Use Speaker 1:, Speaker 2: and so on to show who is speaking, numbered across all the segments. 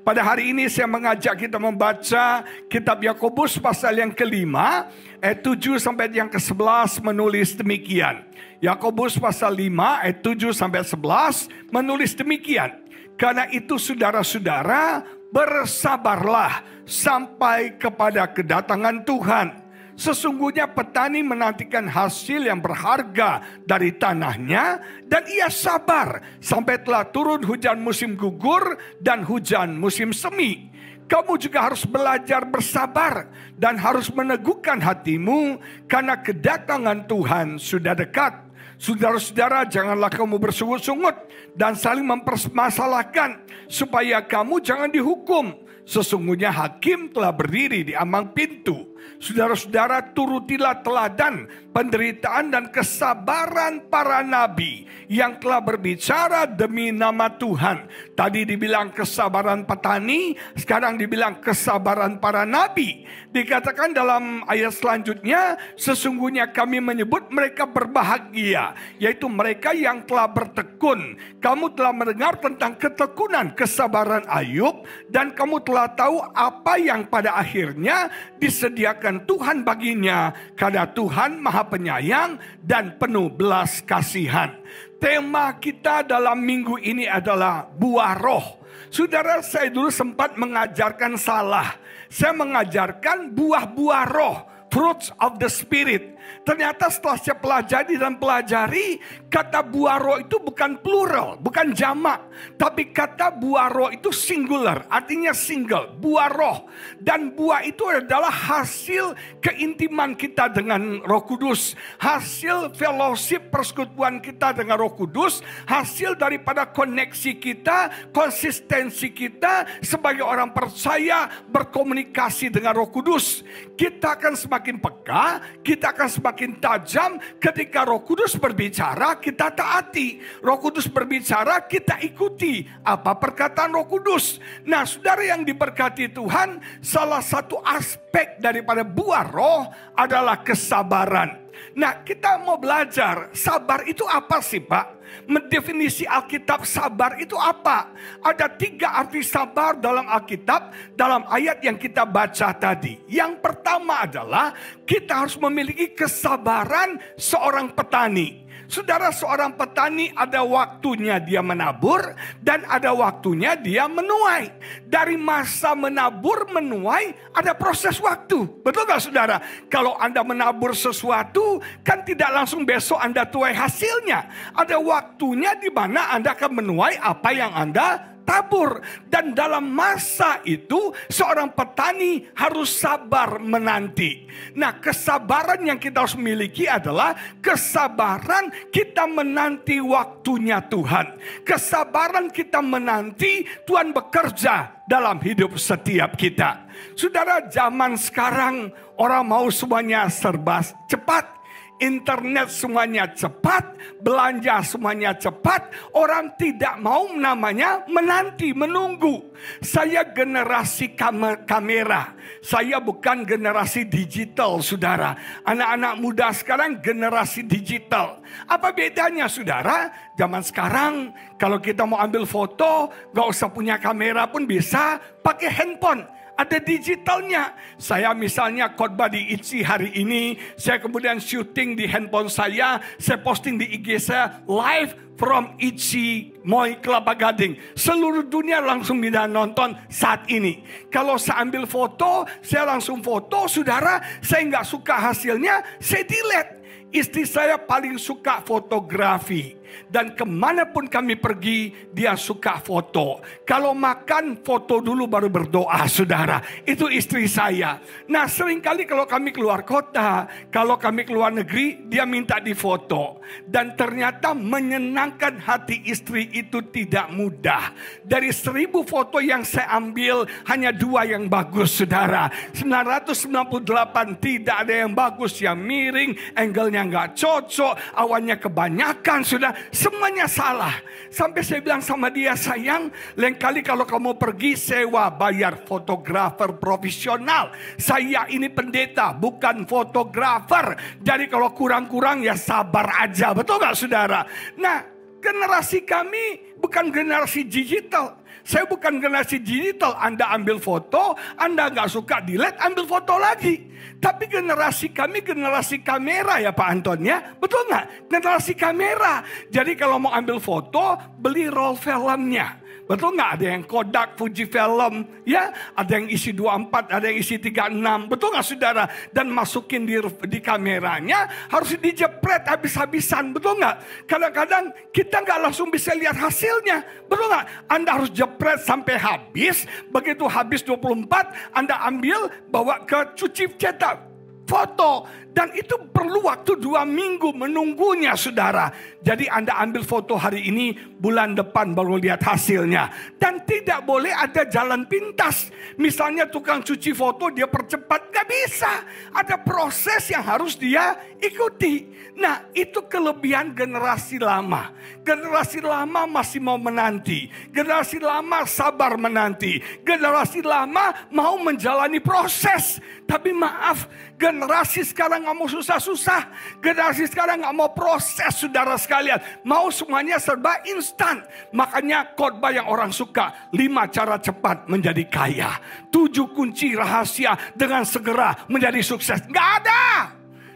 Speaker 1: Pada hari ini saya mengajak kita membaca kitab Yakobus pasal yang kelima, ayat 7 sampai yang ke-11 menulis demikian. Yakobus pasal 5 ayat 7 sampai 11 menulis demikian. Karena itu saudara-saudara, bersabarlah sampai kepada kedatangan Tuhan. Sesungguhnya petani menantikan hasil yang berharga dari tanahnya, dan ia sabar sampai telah turun hujan musim gugur dan hujan musim semi. Kamu juga harus belajar bersabar dan harus meneguhkan hatimu, karena kedatangan Tuhan sudah dekat. Saudara-saudara, janganlah kamu bersungut-sungut dan saling mempermasalahkan, supaya kamu jangan dihukum. Sesungguhnya hakim telah berdiri di ambang pintu. Saudara-saudara, turutilah teladan penderitaan dan kesabaran para nabi yang telah berbicara demi nama Tuhan. Tadi dibilang kesabaran petani, sekarang dibilang kesabaran para nabi. Dikatakan dalam ayat selanjutnya, sesungguhnya kami menyebut mereka berbahagia, yaitu mereka yang telah bertekun. Kamu telah mendengar tentang ketekunan kesabaran Ayub, dan kamu telah tahu apa yang pada akhirnya disediakan Tuhan baginya, karena Tuhan Maha Penyayang dan penuh belas kasihan. Tema kita dalam minggu ini adalah buah roh. Saudara, saya dulu sempat mengajarkan salah. Saya mengajarkan buah-buah roh, fruits of the spirit. Ternyata setelah saya pelajari dan pelajari, kata buah roh itu bukan plural, bukan jamak. Tapi kata buah roh itu singular, artinya single, buah roh. Dan buah itu adalah hasil keintiman kita dengan Roh Kudus. Hasil fellowship persekutuan kita dengan Roh Kudus. Hasil daripada koneksi kita, konsistensi kita sebagai orang percaya berkomunikasi dengan Roh Kudus. Kita akan semakin peka, kita akan semakin tajam ketika Roh Kudus berbicara, kita taati. Roh Kudus berbicara, kita ikuti apa perkataan Roh Kudus. Nah, saudara yang diberkati Tuhan, salah satu aspek daripada buah roh adalah kesabaran. Nah, kita mau belajar, sabar itu apa sih, Pak? Mendefinisi Alkitab sabar itu apa? Ada 3 arti sabar dalam Alkitab, dalam ayat yang kita baca tadi. Yang pertama adalah kita harus memiliki kesabaran seorang petani. Saudara, seorang petani ada waktunya dia menabur dan ada waktunya dia menuai. Dari masa menabur menuai ada proses waktu. Betul gak saudara? Kalau Anda menabur sesuatu kan tidak langsung besok Anda tuai hasilnya. Ada waktunya di mana Anda akan menuai apa yang Anda tabur. Dan dalam masa itu seorang petani harus sabar menanti. Nah, kesabaran yang kita harus miliki adalah kesabaran kita menanti waktunya Tuhan. Kesabaran kita menanti Tuhan bekerja dalam hidup setiap kita. Saudara, zaman sekarang orang mau semuanya serba cepat. Internet semuanya cepat, belanja semuanya cepat. Orang tidak mau namanya menanti, menunggu. Saya generasi kamera. Saya bukan generasi digital, saudara. Anak-anak muda sekarang generasi digital. Apa bedanya, saudara? Zaman sekarang kalau kita mau ambil foto, gak usah punya kamera pun bisa pakai handphone. Ada digitalnya. Saya misalnya khotbah di ICI hari ini, saya kemudian syuting di handphone saya posting di IG saya live from ICI Moi Kelapa Gading. Seluruh dunia langsung bisa nonton saat ini. Kalau saya ambil foto, saya langsung foto, saudara. Saya nggak suka hasilnya, saya delete. Istri saya paling suka fotografi. Dan kemanapun kami pergi, dia suka foto. Kalau makan, foto dulu baru berdoa, saudara. Itu istri saya. Nah, seringkali kalau kami keluar kota, kalau kami keluar negeri, dia minta difoto. Dan ternyata menyenangkan hati istri itu tidak mudah. Dari 1000 foto yang saya ambil, hanya 2 yang bagus, saudara. 998 tidak ada yang bagus, yang miring, angle-nya nggak cocok, awannya kebanyakan, sudah. Semuanya salah. Sampai saya bilang sama dia, sayang, lain kali kalau kamu pergi sewa, bayar fotografer profesional. Saya ini pendeta, bukan fotografer. Jadi kalau kurang-kurang ya sabar aja. Betul gak saudara? Nah, generasi kami bukan generasi digital. Saya bukan generasi digital, Anda ambil foto, Anda nggak suka delete, ambil foto lagi. Tapi generasi kami generasi kamera ya Pak Anton ya. Betul nggak? Generasi kamera. Jadi kalau mau ambil foto, beli roll filmnya. Betul nggak? Ada yang Kodak, Fujifilm, ya, ada yang isi 24, ada yang isi 36, betul nggak saudara? Dan masukin di kameranya harus dijepret habis-habisan, betul nggak? Kadang-kadang kita nggak langsung bisa lihat hasilnya, betul nggak? Anda harus jepret sampai habis, begitu habis 24, Anda ambil, bawa ke cuci cetak foto. Dan itu perlu waktu 2 minggu menunggunya saudara. Jadi Anda ambil foto hari ini, bulan depan baru lihat hasilnya. Dan tidak boleh ada jalan pintas. Misalnya tukang cuci foto dia percepat, gak bisa. Ada proses yang harus dia ikuti. Nah itu kelebihan generasi lama. Generasi lama masih mau menanti. Generasi lama sabar menanti. Generasi lama mau menjalani proses. Tapi maaf, generasi sekarang nggak mau susah-susah. Generasi sekarang nggak mau proses saudara sekalian. Mau semuanya serba instan. Makanya khotbah yang orang suka. 5 cara cepat menjadi kaya. 7 kunci rahasia dengan segera menjadi sukses. Nggak ada.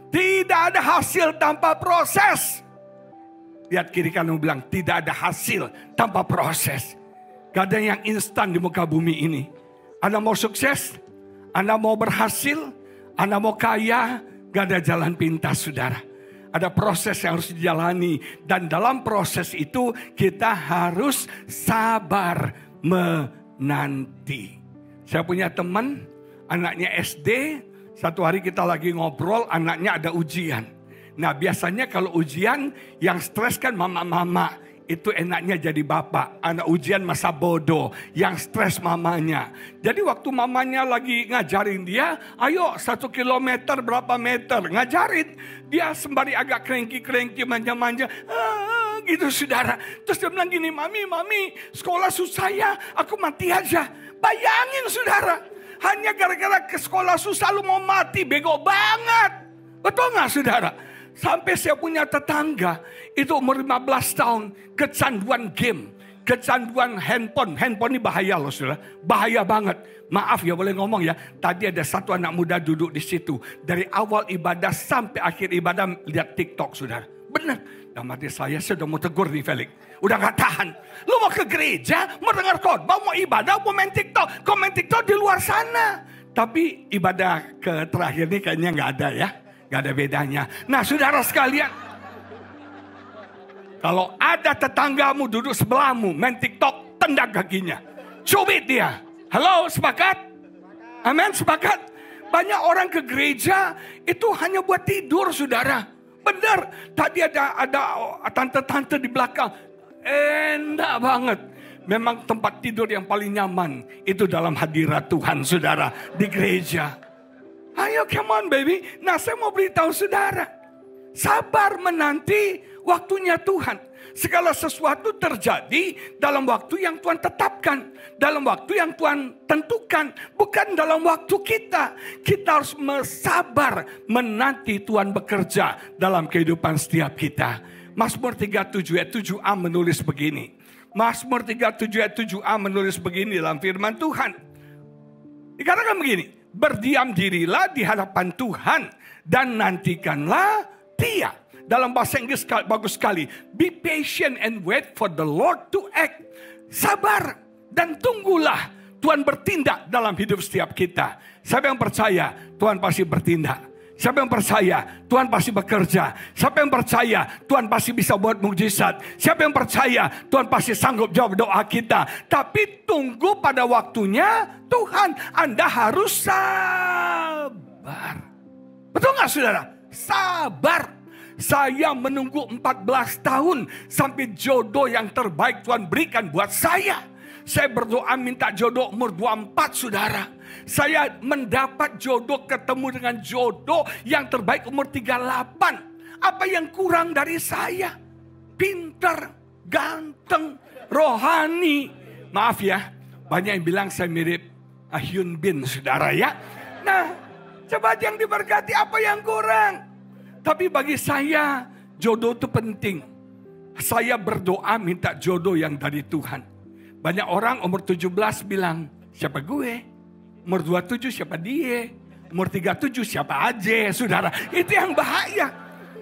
Speaker 1: Tidak ada hasil tanpa proses. Lihat kiri kanan bilang tidak ada hasil tanpa proses. Gak ada yang instan di muka bumi ini. Anda mau sukses? Anda mau berhasil? Anda mau kaya? Gak ada jalan pintas saudara. Ada proses yang harus dijalani. Dan dalam proses itu kita harus sabar menanti. Saya punya teman, anaknya SD. Satu hari kita lagi ngobrol, anaknya ada ujian. Nah biasanya kalau ujian yang stres kan mama-mama. Itu enaknya jadi bapak. Anak ujian masa bodoh. Yang stres mamanya. Jadi waktu mamanya lagi ngajarin dia. Ayo 1 kilometer berapa meter. Ngajarin. Dia sembari agak krengki-krengki manja-manja. Gitu saudara. Terus dia bilang gini. Mami sekolah susah ya. Aku mati aja. Bayangin saudara. Hanya gara-gara ke sekolah susah lu mau mati. Bego banget. Betul gak saudara? Sampai saya punya tetangga, itu umur 15 tahun, kecanduan game, kecanduan handphone. Handphone ini bahaya loh saudara, bahaya banget. Maaf ya boleh ngomong ya, tadi ada satu anak muda duduk di situ. Dari awal ibadah sampai akhir ibadah lihat TikTok saudara. Benar, dalam hati saya sudah mau tegur nih Felix. Udah gak tahan. Lu mau ke gereja, mau dengar khotbah, mau ibadah, mau main TikTok. Kau main TikTok di luar sana. Tapi ibadah ke terakhir ini kayaknya gak ada ya. Gak ada bedanya. Nah saudara sekalian. Kalau ada tetanggamu duduk sebelahmu main TikTok, tendang kakinya. Cubit dia. Halo, sepakat? Amin, sepakat? Banyak orang ke gereja itu hanya buat tidur saudara. Benar. Tadi ada tante-tante di belakang. Enak banget. Memang tempat tidur yang paling nyaman itu dalam hadirat Tuhan saudara. Di gereja. Ayo come on baby. Nah saya mau beritahu saudara. Sabar menanti waktunya Tuhan. Segala sesuatu terjadi dalam waktu yang Tuhan tetapkan. Dalam waktu yang Tuhan tentukan. Bukan dalam waktu kita. Kita harus sabar menanti Tuhan bekerja dalam kehidupan setiap kita. Mazmur 37 ayat 7a menulis begini. Mazmur 37 ayat 7a menulis begini dalam firman Tuhan. Dikatakan begini. Berdiam dirilah di hadapan Tuhan dan nantikanlah Dia. Dalam bahasa Inggris bagus sekali. Be patient and wait for the Lord to act. Sabar dan tunggulah Tuhan bertindak dalam hidup setiap kita. Siapa yang percaya Tuhan pasti bertindak. Siapa yang percaya Tuhan pasti bekerja. Siapa yang percaya Tuhan pasti bisa buat mukjizat. Siapa yang percaya Tuhan pasti sanggup jawab doa kita. Tapi tunggu pada waktunya Tuhan. Anda harus sabar. Betul gak saudara? Sabar. Saya menunggu 14 tahun sampai jodoh yang terbaik Tuhan berikan buat saya. Saya berdoa minta jodoh umur 24 saudara. Saya mendapat jodoh, ketemu dengan jodoh yang terbaik umur 38. Apa yang kurang dari saya? Pintar, ganteng, rohani. Maaf ya, banyak yang bilang saya mirip Hyun Bin saudara ya. Nah, coba yang diberkati apa yang kurang? Tapi bagi saya jodoh itu penting. Saya berdoa minta jodoh yang dari Tuhan. Banyak orang umur 17 bilang, siapa gue? Umur 27 siapa dia? Umur 37 siapa aja, saudara. Itu yang bahaya.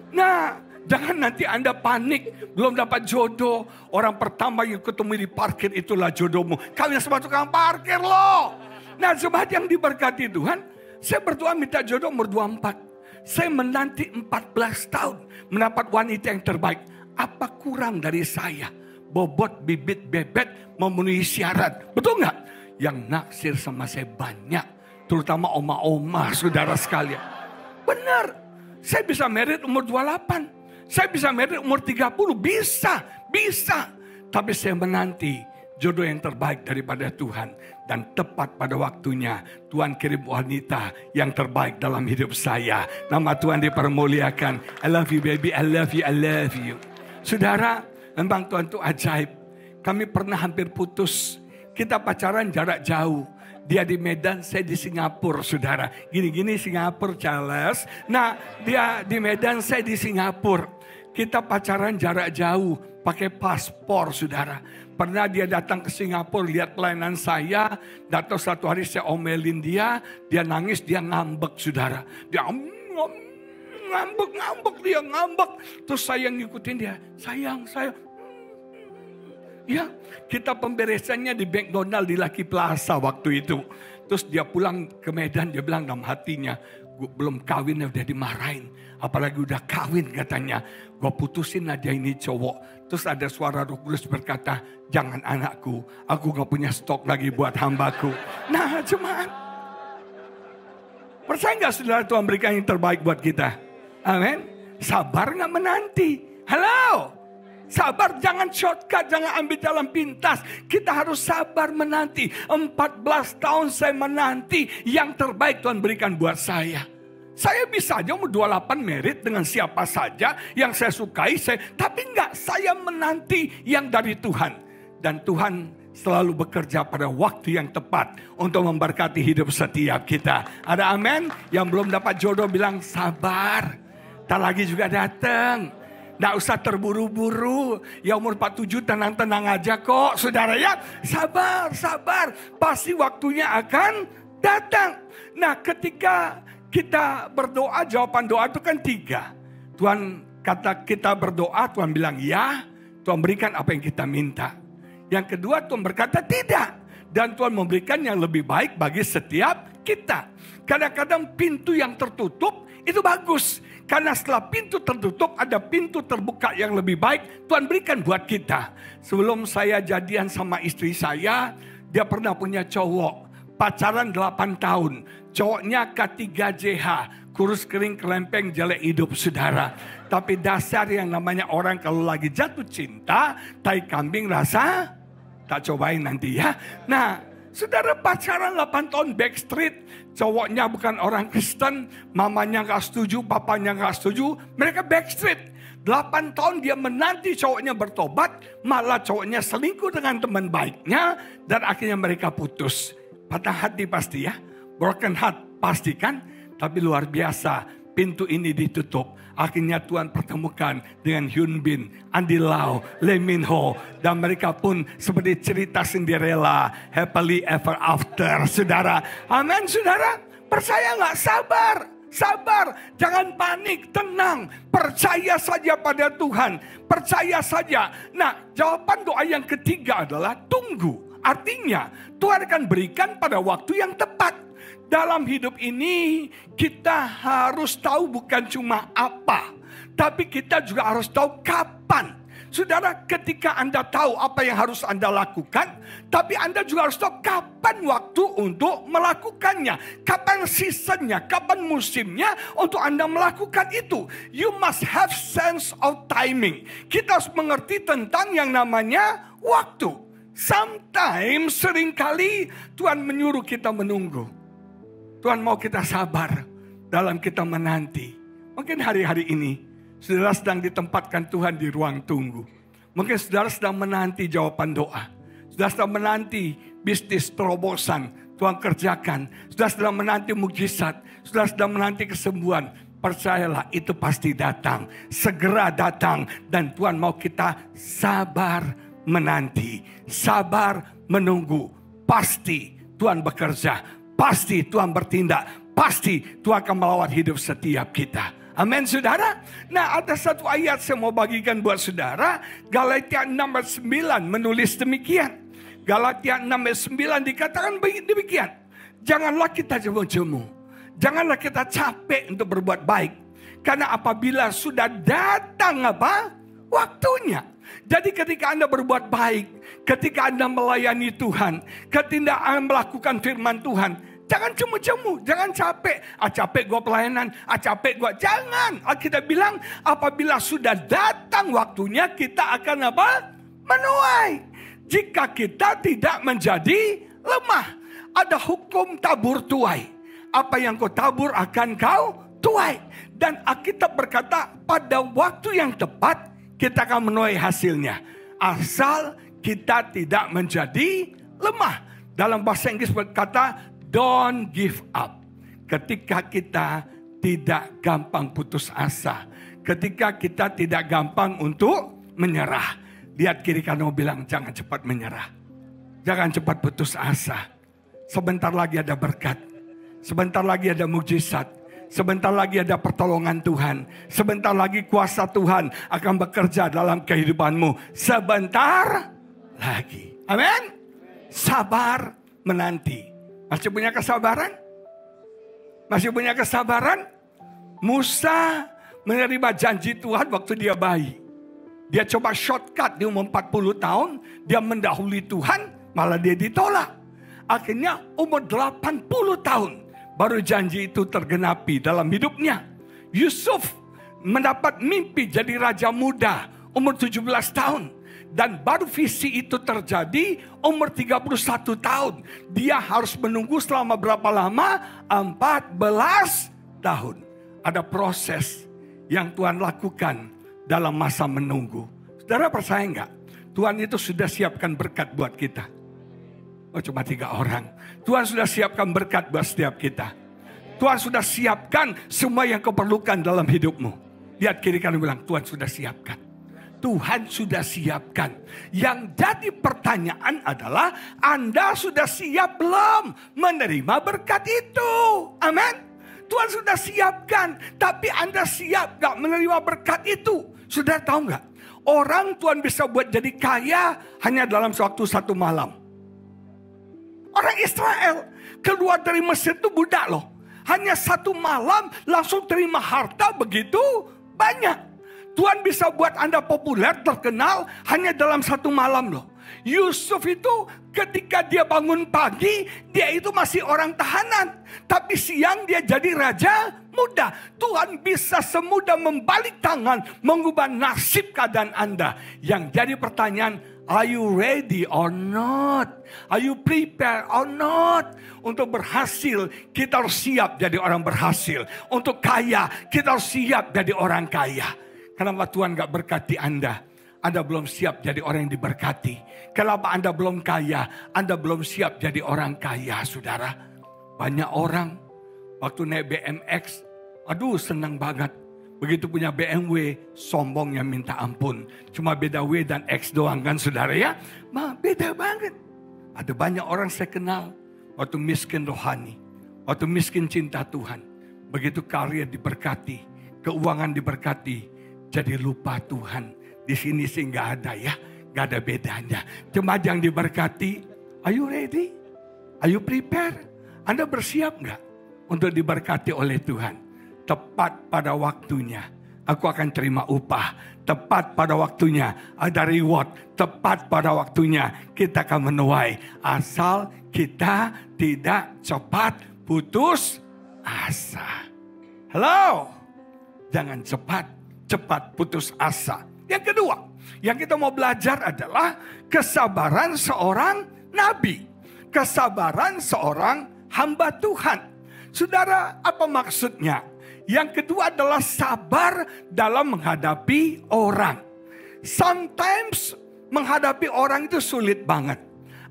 Speaker 1: Nah, jangan nanti Anda panik, belum dapat jodoh. Orang pertama yang ketemu di parkir itulah jodohmu. Kalian semua tukang parkir loh. Nah, jemaat yang diberkati Tuhan, saya berdoa minta jodoh umur 24. Saya menanti 14 tahun mendapat wanita yang terbaik. Apa kurang dari saya? Bobot, bibit, bebet memenuhi syarat. Betul nggak? Yang naksir sama saya banyak. Terutama oma-oma, saudara sekalian. Benar. Saya bisa married umur 28. Saya bisa married umur 30. Bisa. Tapi saya menanti jodoh yang terbaik daripada Tuhan. Dan tepat pada waktunya Tuhan kirim wanita yang terbaik dalam hidup saya. Nama Tuhan dipermuliakan. I love you baby, I love you, I love you. Saudara, memang Tuhan itu ajaib. Kami pernah hampir putus. Kita pacaran jarak jauh. Dia di Medan, saya di Singapura, saudara. Gini-gini Singapura, Charles. Nah, dia di Medan, saya di Singapura. Kita pacaran jarak jauh, pakai paspor, saudara. Pernah dia datang ke Singapura, lihat pelayanan saya. Datang satu hari saya omelin dia nangis, dia ngambek, saudara. Dia ngambek. Terus saya ngikutin dia, sayang. Ya, kita pemberesannya di McDonald di Lucky Plaza waktu itu. Terus dia pulang ke Medan, dia bilang dalam hatinya, gue belum kawin udah dimarahin. Apalagi udah kawin katanya. Gue putusin aja ini cowok. Terus ada suara Roh Kudus berkata, jangan anakku, aku gak punya stok lagi buat hambaku. Nah, jemaat, percaya gak saudara Tuhan berikan yang terbaik buat kita? Amin. Sabar gak menanti? Halo? Sabar, jangan shortcut, jangan ambil jalan pintas. Kita harus sabar menanti. 14 tahun saya menanti yang terbaik Tuhan berikan buat saya. Saya bisa aja umur 28 merit dengan siapa saja yang saya sukai. Tapi enggak, saya menanti yang dari Tuhan. Dan Tuhan selalu bekerja pada waktu yang tepat untuk memberkati hidup setiap kita. Ada amin? Yang belum dapat jodoh bilang sabar. Tak lagi juga datang. Nggak usah terburu-buru. Ya umur 47 tenang-tenang aja kok. Saudara ya, sabar. Pasti waktunya akan datang. Nah, ketika kita berdoa, jawaban doa itu kan 3. Tuhan kata kita berdoa, Tuhan bilang ya. Tuhan berikan apa yang kita minta. Yang kedua, Tuhan berkata tidak. Dan Tuhan memberikan yang lebih baik bagi setiap kita. Kadang-kadang pintu yang tertutup itu bagus. Karena setelah pintu tertutup ada pintu terbuka yang lebih baik Tuhan berikan buat kita. Sebelum saya jadian sama istri saya, dia pernah punya cowok. Pacaran 8 tahun. Cowoknya K3JH. Kurus kering kelempeng jelek hidup saudara. Tapi dasar yang namanya orang kalau lagi jatuh cinta, tai kambing rasa, tak cobain nanti ya. Nah, saudara pacaran 8 tahun backstreet. Cowoknya bukan orang Kristen. Mamanya gak setuju, papanya gak setuju. Mereka backstreet. 8 tahun dia menanti cowoknya bertobat. Malah cowoknya selingkuh dengan teman baiknya. Dan akhirnya mereka putus. Patah hati pasti ya. Broken heart pasti kan. Tapi luar biasa. Pintu ini ditutup. Akhirnya Tuhan pertemukan dengan Hyun Bin, Andy Lau, Lee Min Ho. Dan mereka pun seperti cerita Cinderella. Happily ever after, saudara. Amin, saudara. Percaya gak? Sabar. Jangan panik, tenang. Percaya saja pada Tuhan. Percaya saja. Nah, jawaban doa yang ketiga adalah tunggu. Artinya, Tuhan akan berikan pada waktu yang tepat. Dalam hidup ini kita harus tahu bukan cuma apa, tapi kita juga harus tahu kapan. Saudara, ketika Anda tahu apa yang harus Anda lakukan, tapi Anda juga harus tahu kapan waktu untuk melakukannya. Kapan seasonnya, kapan musimnya untuk Anda melakukan itu. You must have sense of timing. Kita harus mengerti tentang yang namanya waktu. Sometimes, seringkali Tuhan menyuruh kita menunggu. Tuhan mau kita sabar dalam kita menanti. Mungkin hari-hari ini saudara sedang ditempatkan Tuhan di ruang tunggu. Mungkin saudara sedang menanti jawaban doa. Saudara sedang menanti bisnis terobosan Tuhan kerjakan. Saudara sedang menanti mukjizat. Saudara sedang menanti kesembuhan. Percayalah itu pasti datang. Segera datang. Dan Tuhan mau kita sabar menanti, sabar menunggu. Pasti Tuhan bekerja, pasti Tuhan bertindak, pasti Tuhan akan melawat hidup setiap kita. Amin saudara. Nah, ada satu ayat saya mau bagikan buat saudara. Galatia 6:9 menulis demikian. Galatia 6:9 dikatakan demikian. Janganlah kita jemu-jemu. Janganlah kita capek untuk berbuat baik. Karena apabila sudah datang waktunya. Jadi ketika Anda berbuat baik, ketika Anda melayani Tuhan, ketika Anda melakukan firman Tuhan, jangan jemu-jemu, jangan capek. Capek gua pelayanan, capek gua. Jangan. Kita bilang apabila sudah datang waktunya kita akan menuai. Jika kita tidak menjadi lemah. Ada hukum tabur tuai. Apa yang kau tabur akan kau tuai. Dan Alkitab berkata pada waktu yang tepat kita akan menuai hasilnya. Asal kita tidak menjadi lemah. Dalam bahasa Inggris berkata don't give up. Ketika kita tidak gampang putus asa. Ketika kita tidak gampang untuk menyerah. Lihat kiri kanan bilang jangan cepat menyerah. Jangan cepat putus asa. Sebentar lagi ada berkat. Sebentar lagi ada mukjizat. Sebentar lagi ada pertolongan Tuhan. Sebentar lagi kuasa Tuhan akan bekerja dalam kehidupanmu. Sebentar lagi. Amin. Sabar menanti. Masih punya kesabaran? Masih punya kesabaran? Musa menerima janji Tuhan waktu dia bayi. Dia coba shortcut di umur 40 tahun. Dia mendahului Tuhan, malah dia ditolak. Akhirnya umur 80 tahun baru janji itu tergenapi dalam hidupnya. Yusuf mendapat mimpi jadi raja muda umur 17 tahun. Dan baru visi itu terjadi umur 31 tahun. Dia harus menunggu selama berapa lama? 14 tahun. Ada proses yang Tuhan lakukan dalam masa menunggu. Saudara percaya enggak? Tuhan itu sudah siapkan berkat buat kita. Oh cuma 3 orang. Tuhan sudah siapkan berkat buat setiap kita. Tuhan sudah siapkan semua yang kau perlukan dalam hidupmu. Lihat kiri kanan bilang Tuhan sudah siapkan. Tuhan sudah siapkan. Yang jadi pertanyaan adalah Anda sudah siap belum menerima berkat itu? Amin. Tuhan sudah siapkan. Tapi Anda siap gak menerima berkat itu? Sudah tahu gak? Orang Tuhan bisa buat jadi kaya hanya dalam waktu 1 malam. Orang Israel keluar dari Mesir itu budak loh. Hanya 1 malam langsung terima harta begitu banyak. Tuhan bisa buat Anda populer, terkenal hanya dalam 1 malam loh. Yusuf itu ketika dia bangun pagi, dia itu masih orang tahanan. Tapi siang dia jadi raja muda. Tuhan bisa semudah membalik tangan, mengubah nasib keadaan Anda. Yang jadi pertanyaan, are you ready or not? Are you prepared or not? Untuk berhasil, kita harus siap jadi orang berhasil. Untuk kaya, kita harus siap jadi orang kaya. Kenapa Tuhan gak berkati Anda? Anda belum siap jadi orang yang diberkati. Kenapa Anda belum kaya? Anda belum siap jadi orang kaya, saudara. Banyak orang waktu naik BMX, aduh senang banget. Begitu punya BMW, sombongnya minta ampun. Cuma beda W dan X doang kan saudara ya. Beda banget. Ada banyak orang saya kenal. Waktu miskin rohani. Waktu miskin cinta Tuhan. Begitu karya diberkati. Keuangan diberkati. Jadi lupa Tuhan. Di sini sih gak ada ya. Gak ada bedanya. Cuma yang diberkati. Are you ready? Are you prepared? Anda bersiap gak untuk diberkati oleh Tuhan? Tepat pada waktunya aku akan terima upah. Tepat pada waktunya ada reward. Tepat pada waktunya kita akan menuai. Asal kita tidak cepat putus asa. Halo. Jangan cepat putus asa. Yang kedua yang kita mau belajar adalah kesabaran seorang nabi. Kesabaran seorang hamba Tuhan. Saudara, apa maksudnya? Yang kedua adalah sabar dalam menghadapi orang. Sometimes menghadapi orang itu sulit banget.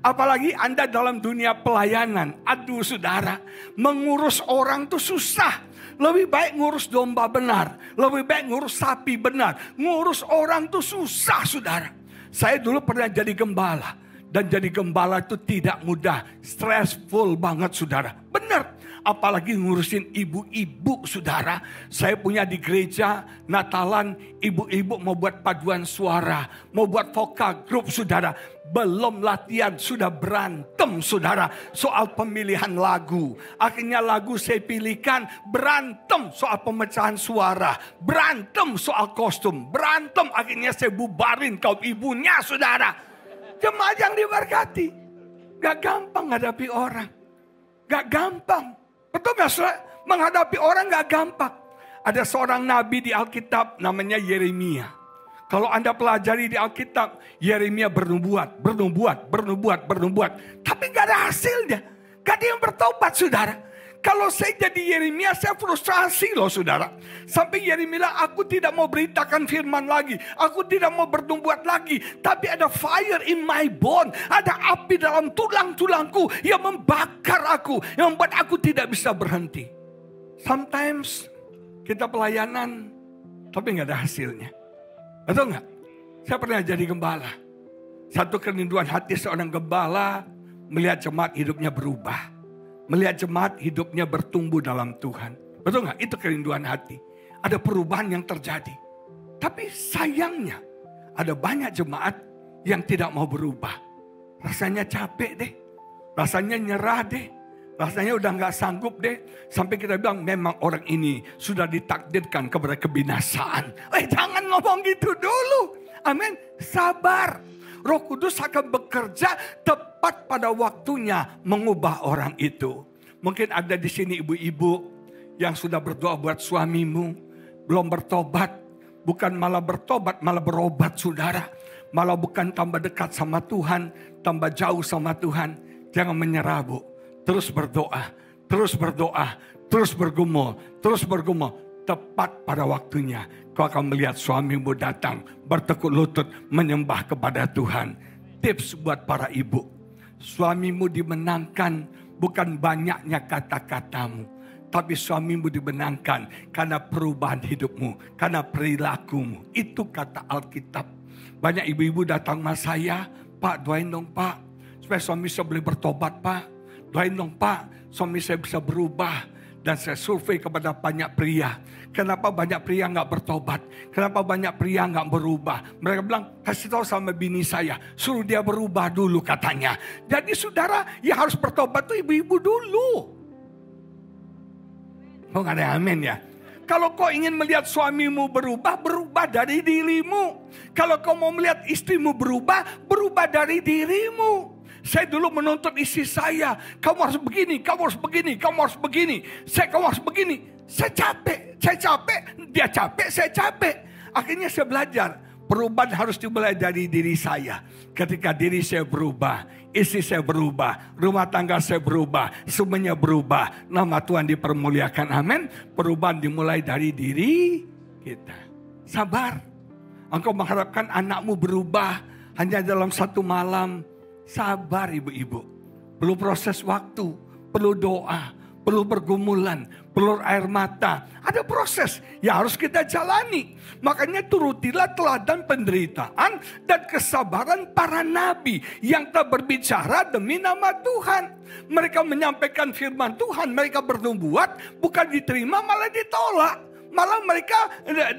Speaker 1: Apalagi Anda dalam dunia pelayanan. Aduh saudara, mengurus orang itu susah. Lebih baik ngurus domba benar. Lebih baik ngurus sapi benar. Ngurus orang itu susah saudara. Saya dulu pernah jadi gembala. Dan jadi gembala itu tidak mudah. Stressful banget saudara. Benar. Apalagi ngurusin ibu-ibu saudara. Saya punya di gereja Natalan, ibu-ibu mau buat paduan suara. Mau buat vokal grup saudara. Belum latihan sudah berantem saudara. Soal pemilihan lagu. Akhirnya lagu saya pilihkan berantem soal pemecahan suara. Berantem soal kostum. Berantem akhirnya saya bubarin kaum ibunya saudara. Jemaat yang diberkati. Gak gampang hadapi orang. Gak gampang. Betul gak saudara? Menghadapi orang gak gampang. Ada seorang nabi di Alkitab namanya Yeremia. Kalau Anda pelajari di Alkitab, Yeremia bernubuat. Tapi gak ada hasilnya. Gak ada yang bertobat saudara. Kalau saya jadi Yeremia, saya frustrasi loh saudara. Sampai Yeremia bilang, aku tidak mau beritakan firman lagi. Aku tidak mau bernubuat lagi. Tapi ada fire in my bone. Ada api dalam tulang-tulangku yang membakar aku. Yang membuat aku tidak bisa berhenti. Sometimes kita pelayanan, tapi gak ada hasilnya. Betul gak? Saya pernah jadi gembala. Satu kerinduan hati seorang gembala, melihat jemaat hidupnya berubah. Melihat jemaat hidupnya bertumbuh dalam Tuhan. Betul gak? Itu kerinduan hati. Ada perubahan yang terjadi. Tapi sayangnya ada banyak jemaat yang tidak mau berubah. Rasanya capek deh. Rasanya nyerah deh. Rasanya udah gak sanggup deh. Sampai kita bilang memang orang ini sudah ditakdirkan kepada kebinasaan. Jangan ngomong gitu dulu. Amin. Sabar. Roh Kudus akan bekerja tepat pada waktunya mengubah orang itu. Mungkin ada di sini ibu-ibu yang sudah berdoa buat suamimu, belum bertobat. Bukan malah bertobat, malah berobat saudara. Malah bukan tambah dekat sama Tuhan, tambah jauh sama Tuhan. Jangan menyerah bu. Terus berdoa, terus berdoa, terus bergumul, terus bergumul. Tepat pada waktunya kau akan melihat suamimu datang bertekuk lutut menyembah kepada Tuhan. Tips buat para ibu. Suamimu dimenangkan bukan banyaknya kata-katamu. Tapi suamimu dimenangkan karena perubahan hidupmu. Karena perilakumu. Itu kata Alkitab. Banyak ibu-ibu datang sama saya. Pak doain dong pak. Supaya suami saya boleh bertobat pak. Doain dong pak. Suami saya bisa berubah. Dan saya survei kepada banyak pria. Kenapa banyak pria nggak bertobat? Kenapa banyak pria nggak berubah? Mereka bilang, kasih tahu sama bini saya. Suruh dia berubah dulu katanya. Jadi saudara, yang harus bertobat tuh ibu-ibu dulu. Oh nggak ada amin ya? Kalau kau ingin melihat suamimu berubah, berubah dari dirimu. Kalau kau mau melihat istrimu berubah, berubah dari dirimu. Saya dulu menuntut istri saya. Kamu harus begini, kamu harus begini, kamu harus begini. Kamu harus begini. Saya capek. Dia capek, saya capek. Akhirnya saya belajar. Perubahan harus dimulai dari diri saya. Ketika diri saya berubah, istri saya berubah, rumah tangga saya berubah, semuanya berubah. Nama Tuhan dipermuliakan, amin. Perubahan dimulai dari diri kita. Sabar. Engkau mengharapkan anakmu berubah hanya dalam satu malam. Sabar ibu-ibu. Perlu proses waktu, perlu doa, perlu pergumulan, perlu air mata. Ada proses yang harus kita jalani. Makanya turutilah teladan penderitaan dan kesabaran para nabi yang telah berbicara demi nama Tuhan. Mereka menyampaikan firman Tuhan, mereka bernubuat, bukan diterima malah ditolak. Malah mereka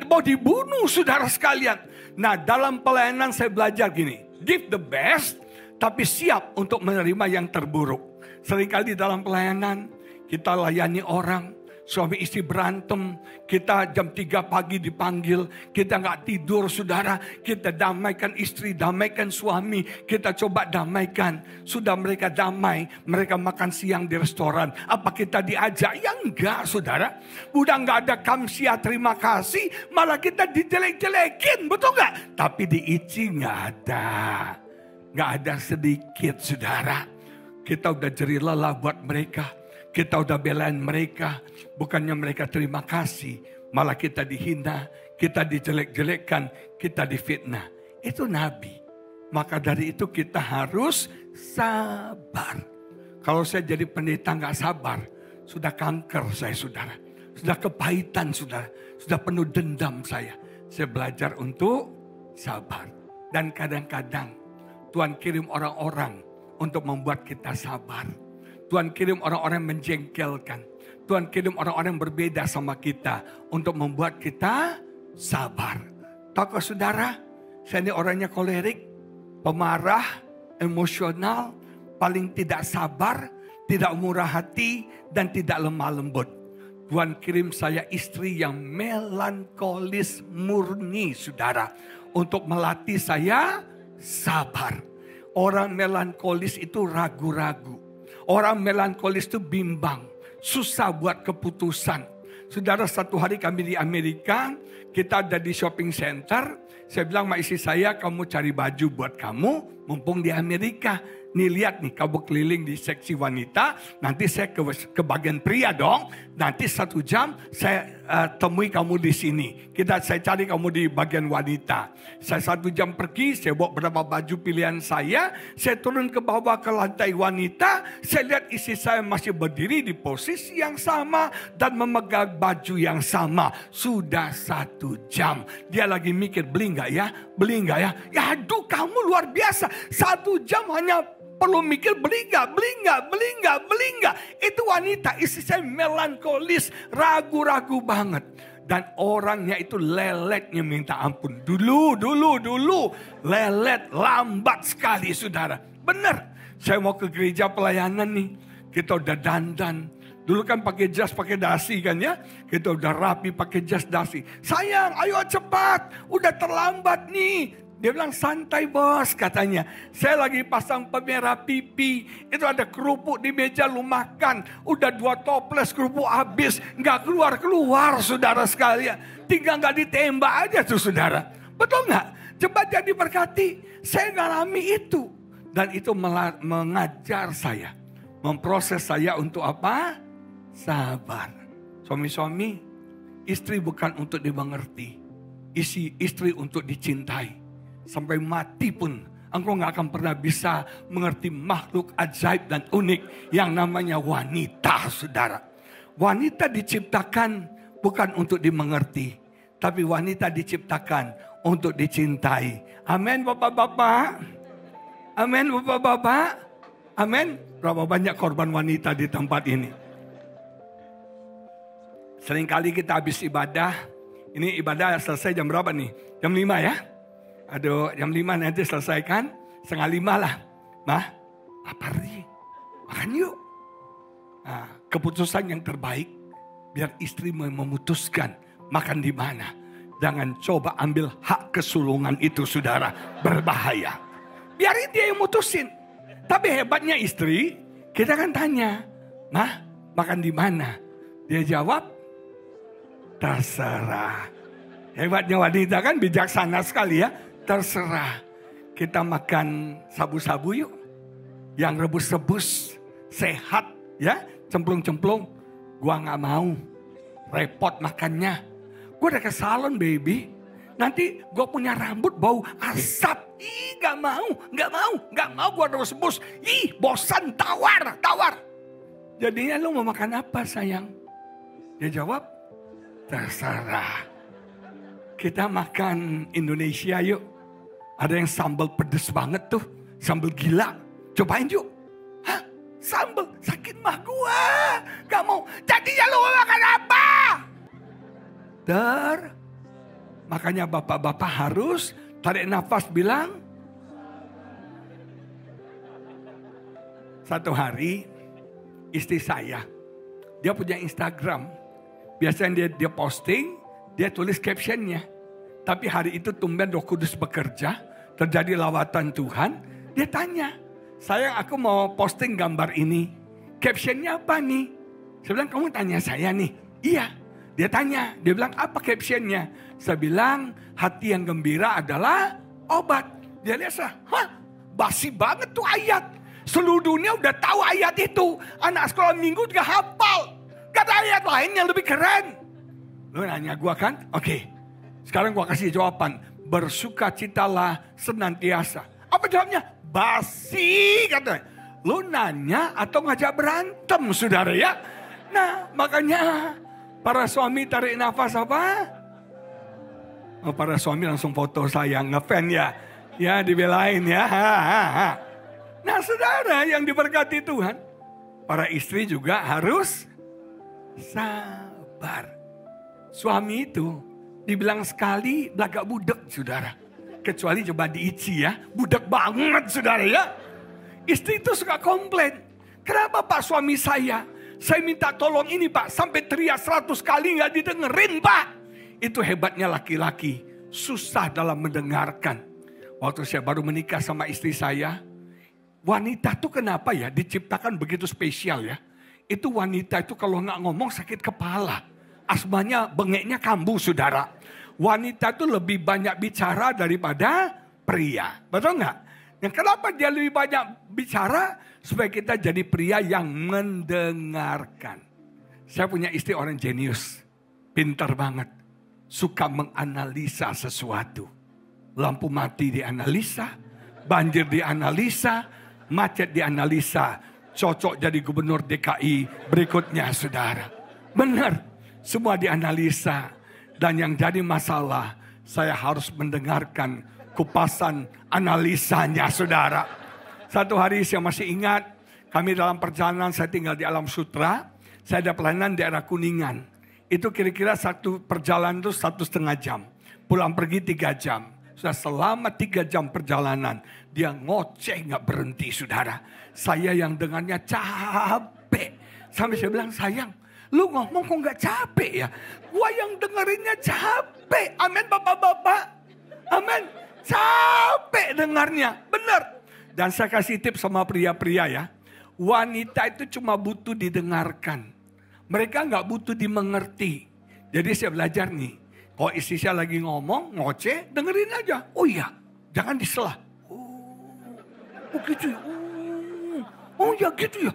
Speaker 1: mau dibunuh saudara sekalian. Nah dalam pelayanan saya belajar gini, give the best, tapi siap untuk menerima yang terburuk. Seringkali dalam pelayanan kita layani orang, suami istri berantem, kita jam 3 pagi dipanggil, kita gak tidur saudara, kita damaikan istri, damaikan suami, kita coba damaikan. Sudah mereka damai, mereka makan siang di restoran. Apa kita diajak? Ya enggak saudara. Udah gak ada kamsia terima kasih, malah kita dijelek-jelekin, betul gak? Tapi diici gak ada. Gak ada sedikit saudara. Kita udah jerih lelah buat mereka. Kita udah belain mereka. Bukannya mereka terima kasih. Malah kita dihina. Kita dijelek-jelekkan. Kita difitnah. Itu nabi. Maka dari itu kita harus sabar. Kalau saya jadi pendeta gak sabar. Sudah kanker saya saudara. Sudah kepahitan saudara. Sudah penuh dendam saya. Saya belajar untuk sabar. Dan kadang-kadang Tuhan kirim orang-orang untuk membuat kita sabar. Tuhan kirim orang-orang yang menjengkelkan. Tuhan kirim orang-orang yang berbeda sama kita untuk membuat kita sabar. Tahukah saudara, saya ini orangnya kolerik, pemarah, emosional, paling tidak sabar, tidak murah hati, dan tidak lemah lembut. Tuhan kirim saya istri yang melankolis murni, saudara, untuk melatih saya sabar. Orang melankolis itu ragu-ragu. Orang melankolis itu bimbang, susah buat keputusan. Saudara, satu hari kami di Amerika, kita ada di shopping center. Saya bilang sama istri saya, kamu cari baju buat kamu, mumpung di Amerika. Nih lihat nih, kamu keliling di seksi wanita, nanti saya ke bagian pria dong. Nanti 1 jam saya temui kamu di sini. Saya cari kamu di bagian wanita. Saya 1 jam pergi, saya bawa beberapa baju pilihan saya turun ke bawah ke lantai wanita. Saya lihat istri saya masih berdiri di posisi yang sama dan memegang baju yang sama. Sudah 1 jam. Dia lagi mikir, beli nggak ya? Beli nggak ya? Ya aduh, kamu luar biasa. 1 jam hanya perlu mikir beli nggak. Itu wanita, istri saya melankolis, ragu-ragu banget. Dan orangnya itu leletnya minta ampun. Dulu. Lelet, lambat sekali saudara. Benar, saya mau ke gereja pelayanan nih. Kita udah dandan. Dulu kan pakai jas, pakai dasi kan ya. Kita udah rapi pakai jas dasi. Sayang, ayo cepat. Udah terlambat nih. Dia bilang, santai bos katanya. Saya lagi pasang pemerah pipi. Itu ada kerupuk di meja, lu makan. Udah 2 toples kerupuk habis. Gak keluar saudara sekalian. Tinggal gak ditembak aja tuh saudara. Betul gak? Coba jadi berkati. Saya ngalami itu. Dan itu mengajar saya. Memproses saya untuk apa? Sabar. Suami-suami, istri bukan untuk dimengerti. Istri untuk dicintai. Sampai mati pun engkau gak akan pernah bisa mengerti makhluk ajaib dan unik yang namanya wanita, saudara. Wanita diciptakan bukan untuk dimengerti, tapi wanita diciptakan untuk dicintai. Amin bapak-bapak. Amin bapak-bapak. Amin. Berapa banyak korban wanita di tempat ini. Seringkali kita habis ibadah. Ini ibadah selesai jam berapa nih? Jam 5 ya? Aduh, jam 5 nanti selesaikan, 4:30 lah. Mah, lapar nih, makan yuk. Nah, keputusan yang terbaik, biar istri memutuskan makan di mana. Jangan coba ambil hak kesulungan itu saudara, berbahaya. Biarin dia yang mutusin. Tapi hebatnya istri, kita kan tanya, Mah, makan di mana? Dia jawab, terserah. Hebatnya wanita kan bijaksana sekali ya. Terserah. Kita makan sabu-sabu yuk. Yang rebus-rebus. Sehat ya. Cemplung-cemplung. Gua gak mau. Repot makannya. Gua udah ke salon baby. Nanti gua punya rambut bau asap. Ih gak mau. Gua rebus-rebus. Ih bosan, tawar. Jadinya lu mau makan apa sayang? Dia jawab, terserah. Kita makan Indonesia yuk. Ada yang sambal pedes banget tuh. Sambal gila. Cobain yuk. Hah? Sambal? Sakit mah gua. Gak mau. Jadinya lu mau makan apa? Makanya bapak-bapak harus tarik nafas bilang. Satu hari istri saya. Dia punya Instagram. Biasanya dia posting. Dia tulis captionnya. Tapi hari itu tumben Roh Kudus bekerja. Terjadi lawatan Tuhan. Dia tanya. Sayang aku mau posting gambar ini. Captionnya apa nih? Saya bilang kamu tanya saya nih. Iya. Dia tanya. Dia bilang apa captionnya? Saya bilang hati yang gembira adalah obat. Dia lihat saya. Hah? Basi banget tuh ayat. Seluruh dunia udah tahu ayat itu. Anak sekolah minggu juga hafal. Gak ada ayat lain yang lebih keren. Lu nanya gua kan? Oke. Sekarang gua kasih jawaban. Bersukacitalah senantiasa. Apa jawabnya? Basi katanya. Lu nanya atau ngajak berantem saudara ya? Nah makanya para suami tarik nafas apa? Oh, para suami langsung foto saya ngefan ya. Ya, dibelain ya. Nah, saudara yang diberkati Tuhan, para istri juga harus sabar. Suami itu dibilang sekali belagak budak, saudara. Kecuali coba diici ya, budak banget saudara ya. Istri itu suka komplain. Kenapa Pak suami saya minta tolong ini Pak, sampai teriak 100 kali gak didengerin Pak. Itu hebatnya laki-laki, susah dalam mendengarkan. Waktu saya baru menikah sama istri saya, wanita tuh kenapa ya diciptakan begitu spesial ya. Itu wanita itu kalau gak ngomong sakit kepala. Asmanya, bengeknya kambuh saudara. Wanita itu lebih banyak bicara daripada pria. Betul gak? Yang kenapa dia lebih banyak bicara? Supaya kita jadi pria yang mendengarkan. Saya punya istri orang jenius. Pintar banget. Suka menganalisa sesuatu. Lampu mati dianalisa. Banjir dianalisa. Macet dianalisa. Cocok jadi gubernur DKI berikutnya saudara. Benar. Semua dianalisa. Dan yang jadi masalah, saya harus mendengarkan kupasan analisanya saudara. Satu hari saya masih ingat, kami dalam perjalanan, saya tinggal di Alam Sutra. Saya ada pelayanan di daerah Kuningan. Itu kira-kira satu perjalanan itu 1,5 jam. Pulang pergi 3 jam. Sudah selama 3 jam perjalanan, dia ngoceh gak berhenti saudara. Saya yang dengannya capek. Sampai saya bilang, sayang, lu ngomong kok gak capek ya? Gua yang dengerinnya capek. Amin bapak-bapak. Amin. Capek dengarnya. Benar. Dan saya kasih tips sama pria-pria ya. Wanita itu cuma butuh didengarkan. Mereka gak butuh dimengerti. Jadi saya belajar nih. Kalau istri saya lagi ngomong, ngoceh, dengerin aja. Oh iya, jangan disela. Oh gitu ya. Oh ya gitu ya.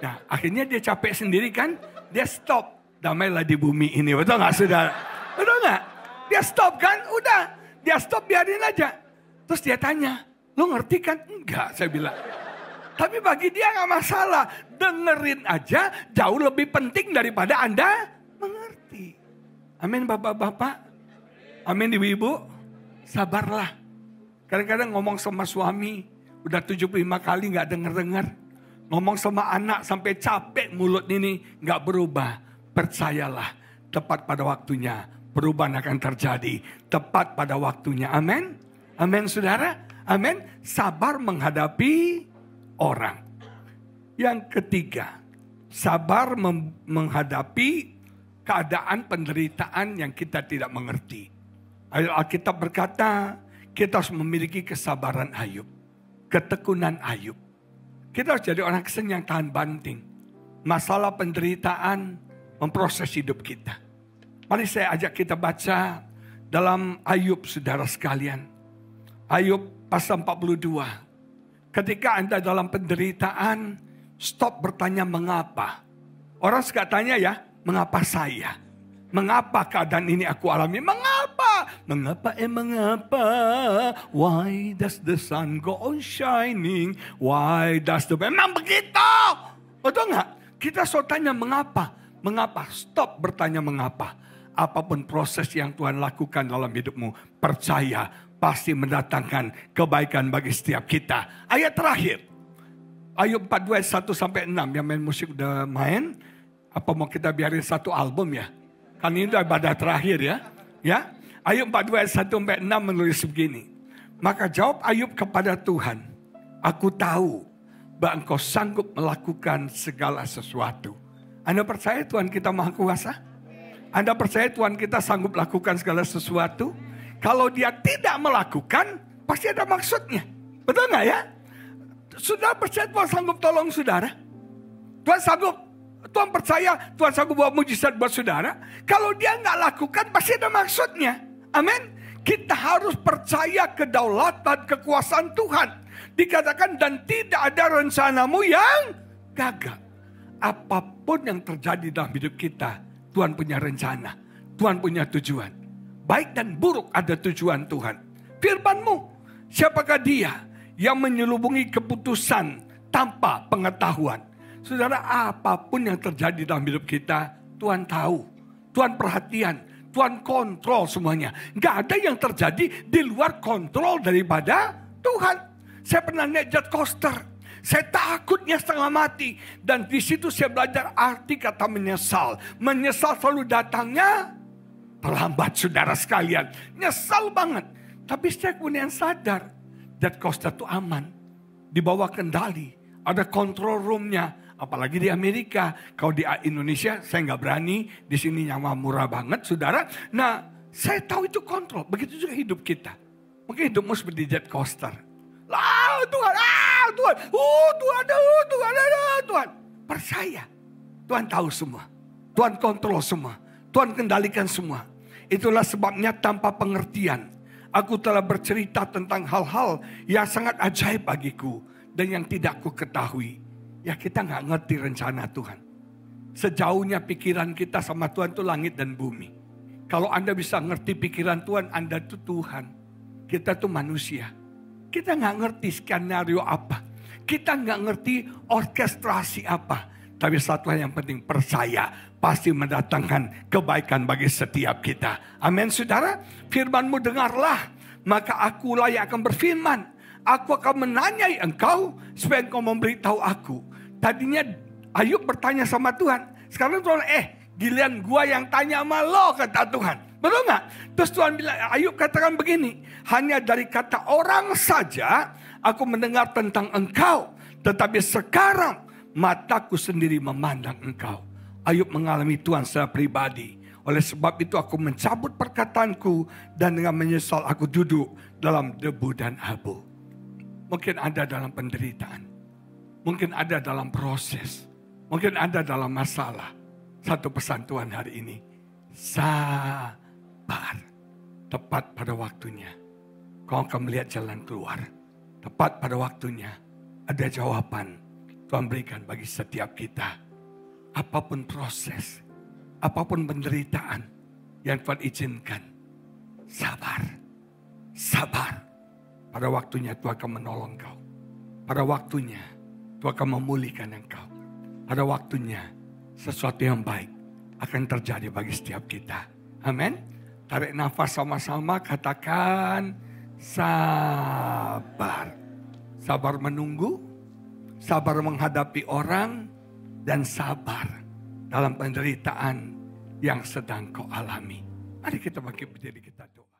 Speaker 1: Nah akhirnya dia capek sendiri kan. Dia stop. Damailah di bumi ini. Betul gak saudara? Betul gak? Dia stop kan? Udah. Dia stop, biarin aja. Terus dia tanya, lo ngerti kan? Enggak, saya bilang. Tapi bagi dia gak masalah. Dengerin aja jauh lebih penting daripada Anda mengerti. Amin bapak-bapak. Amin ibu-ibu. Sabarlah. Kadang-kadang ngomong sama suami. Udah 75 kali gak denger-denger. Ngomong sama anak sampai capek mulut ini gak berubah. Percayalah. Tepat pada waktunya. Perubahan akan terjadi. Tepat pada waktunya. Amin. Amin saudara. Amin. Sabar menghadapi orang. Yang ketiga. Sabar menghadapi keadaan penderitaan yang kita tidak mengerti. Alkitab berkata, kita harus memiliki kesabaran Ayub. Ketekunan Ayub. Kita harus jadi orang Kristen yang tahan banting. Masalah penderitaan memproses hidup kita. Mari saya ajak kita baca dalam Ayub saudara sekalian. Ayub pasal 42. Ketika Anda dalam penderitaan, stop bertanya mengapa. Orang suka tanya ya, mengapa saya? Mengapa keadaan ini aku alami? Mengapa? Mengapa? Mengapa? Why does the sun go on shining? Why does the... Memang begitu. Betul nggak? Kita selalu tanya mengapa? Mengapa? Stop bertanya mengapa. Apapun proses yang Tuhan lakukan dalam hidupmu, percaya pasti mendatangkan kebaikan bagi setiap kita. Ayat terakhir. Ayub 42 ayat 1 sampai 6. Yang main musik udah main. Apa mau kita biarin satu album ya? Kan ini udah ibadah terakhir ya. Ya. Ayub 42 ayat 1 sampai 6 menulis begini. Maka jawab Ayub kepada Tuhan. Aku tahu bahwa Engkau sanggup melakukan segala sesuatu. Anda percaya Tuhan kita Maha Kuasa? Anda percaya Tuhan kita sanggup lakukan segala sesuatu? Kalau dia tidak melakukan, pasti ada maksudnya. Betul nggak ya? Saudara percaya Tuhan sanggup tolong saudara? Tuhan sanggup. Tuhan percaya Tuhan sanggup buat mujizat buat saudara. Kalau dia nggak lakukan pasti ada maksudnya. Amin. Kita harus percaya kedaulatan kekuasaan Tuhan. Dikatakan dan tidak ada rencanamu yang gagal. Apapun yang terjadi dalam hidup kita, Tuhan punya rencana. Tuhan punya tujuan. Baik dan buruk ada tujuan Tuhan. Firman-Mu, siapakah dia yang menyelubungi keputusan tanpa pengetahuan? Saudara, apapun yang terjadi dalam hidup kita, Tuhan tahu. Tuhan perhatian. Tuhan kontrol semuanya. Nggak ada yang terjadi di luar kontrol daripada Tuhan. Saya pernah naik jet coaster. Saya takutnya setengah mati. Dan di situ saya belajar arti kata menyesal. Menyesal selalu datangnya terlambat, saudara sekalian. Nyesal banget. Tapi saya kemudian sadar. Jet coaster itu aman. Di bawah kendali. Ada control roomnya. Apalagi di Amerika. Kalau di Indonesia saya nggak berani. Di sini nyawa murah banget, saudara. Nah, saya tahu itu kontrol. Begitu juga hidup kita. Mungkin hidupmu seperti jet coaster. Lah Tuhan, Tuhan. Tuhan. Percaya. Tuhan tahu semua. Tuhan kontrol semua. Tuhan kendalikan semua. Itulah sebabnya tanpa pengertian. Aku telah bercerita tentang hal-hal yang sangat ajaib bagiku. Dan yang tidak ku ketahui. Ya kita nggak ngerti rencana Tuhan. Sejauhnya pikiran kita sama Tuhan itu langit dan bumi. Kalau Anda bisa ngerti pikiran Tuhan, Anda itu Tuhan. Kita tuh manusia. Kita nggak ngerti skenario apa. Kita nggak ngerti orkestrasi apa. Tapi satu hal yang penting, percaya. Pasti mendatangkan kebaikan bagi setiap kita. Amin saudara. Firman-Mu dengarlah. Maka akulah yang akan berfirman. Aku akan menanyai engkau supaya engkau memberitahu aku. Tadinya Ayub bertanya sama Tuhan. Sekarang Tuhan, giliran gua yang tanya sama lo, kata Tuhan. Betul gak? Terus Tuhan bilang, Ayub katakan begini. Hanya dari kata orang saja aku mendengar tentang engkau. Tetapi sekarang mataku sendiri memandang engkau. Ayub mengalami Tuhan secara pribadi. Oleh sebab itu aku mencabut perkataanku. Dan dengan menyesal aku duduk dalam debu dan abu. Mungkin ada dalam penderitaan. Mungkin ada dalam proses. Mungkin ada dalam masalah. Satu pesan Tuhan hari ini. Sabar. Tepat pada waktunya. Kau akan melihat jalan keluar. Tepat pada waktunya. Ada jawaban. Tuhan berikan bagi setiap kita. Apapun proses. Apapun penderitaan. Yang Tuhan izinkan. Sabar. Sabar. Pada waktunya Tuhan akan menolong kau. Pada waktunya Tuhan akan memulihkan engkau. Pada waktunya sesuatu yang baik akan terjadi bagi setiap kita. Amin. Tarik nafas sama-sama, katakan sabar. Sabar menunggu, sabar menghadapi orang, dan sabar dalam penderitaan yang sedang kau alami. Mari kita bangkit berdiri, kita doa.